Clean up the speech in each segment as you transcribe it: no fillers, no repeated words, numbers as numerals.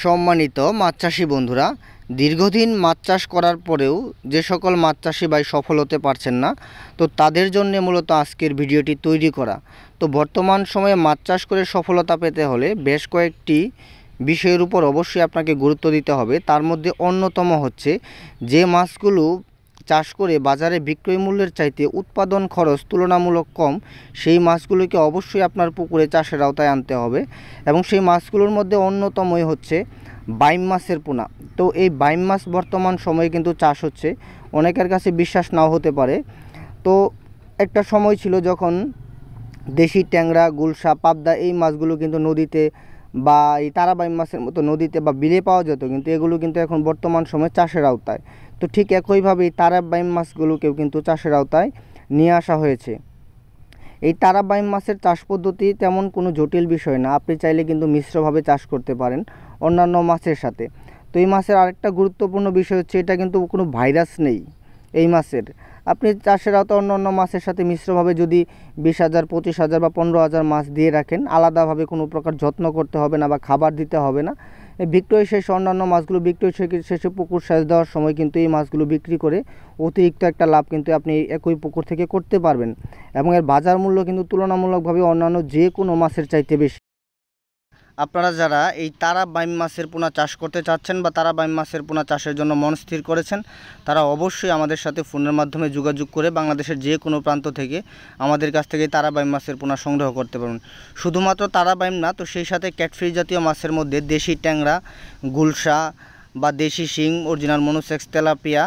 সম্মানিত মাছ চাষি বন্ধুরা, দীর্ঘদিন মাছ চাষ করার পরেও যে সকল মাছ চাষি ভাই সফল হতে পারছেন না, তো তাদের জন্য মূলত আজকের ভিডিওটি তৈরি করা। তো বর্তমান সময়ে মাছ চাষ করে সফলতা পেতে হলে বেশ কয়েকটি বিষয়ের উপর অবশ্যই আপনাকে গুরুত্ব দিতে হবে। তার মধ্যে অন্যতম হচ্ছে যে মাছগুলো চাষ করে বাজারে বিক্রয় মূল্যের চাইতে উৎপাদন খরচ তুলনামূলক কম, সেই মাছগুলোকে অবশ্যই আপনার পুকুরে চাষের আওতায় আনতে হবে। এবং সেই মাছগুলোর মধ্যে অন্যতমই হচ্ছে বাইম মাছের পোনা। তো এই বাইম মাছ বর্তমান সময়ে কিন্তু চাষ হচ্ছে, অনেকের কাছে বিশ্বাস নাও হতে পারে। তো একটা সময় ছিল যখন দেশি ট্যাংরা, গুলশা, পাবদা এই মাছগুলো কিন্তু নদীতে বা এই তারাবাইম মাছের মতো নদীতে বা বিলে পাওয়া যেত, কিন্তু এগুলো কিন্তু এখন বর্তমান সময়ে চাষের আওতায়। তো ঠিক একইভাবে এই তারাবাইম মাছগুলোকেও কিন্তু চাষের আওতায় নিয়ে আসা হয়েছে। এই তারাবাইম মাছের চাষ পদ্ধতি তেমন কোনো জটিল বিষয় না, আপনি চাইলে কিন্তু মিশ্রভাবে চাষ করতে পারেন অন্যান্য মাছের সাথে। তো এই মাছের আরেকটা গুরুত্বপূর্ণ বিষয় হচ্ছে এটা কিন্তু কোনো ভাইরাস নেই এই মাছের। আপনি চাষের আওতায় অন্য মাছের সাথে মিশ্রভাবে যদি 20,000, 25,000 বা 15,000 মাছ দিয়ে রাখেন, আলাদাভাবে কোনো প্রকার যত্ন করতে হবে না বা খাবার দিতে হবে না। বিক্রয় শেষে অন্যান্য মাছগুলো বিক্রয় শেষে পুকুর সেচ দেওয়ার সময় কিন্তু এই মাছগুলো বিক্রি করে অতিরিক্ত একটা লাভ কিন্তু আপনি একই পুকুর থেকে করতে পারবেন। এবং এর বাজার মূল্য কিন্তু তুলনামূলকভাবে অন্যান্য যে কোনো মাছের চাইতে বেশি। আপনারা যারা এই তারাবাইম মাছের পোনা চাষ করতে চাচ্ছেন বা তারাবাইম মাছের পোনা চাষের জন্য মন স্থির করেছেন, তারা অবশ্যই আমাদের সাথে ফোনের মাধ্যমে যোগাযোগ করে বাংলাদেশের যে কোনো প্রান্ত থেকে আমাদের কাছ থেকে তারাবাইম মাছের পোনা সংগ্রহ করতে পারবেন। শুধুমাত্র তারাবাইম না, তো সেই সাথে ক্যাটফিশ জাতীয় মাছের মধ্যে দেশি ট্যাংরা, গুলশা বা দেশি শিং, অরিজিনাল মনোসেক্স, তেলাপিয়া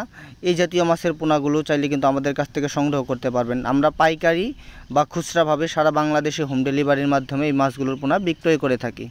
এই জাতীয় মাছের পোনাগুলো চাইলে কিন্তু আমাদের কাছ থেকে সংগ্রহ করতে পারবেন। আমরা পাইকারি বা খুচরাভাবে সারা বাংলাদেশে হোম ডেলিভারির মাধ্যমে এই মাছগুলোর পোনা বিক্রয় করে থাকি।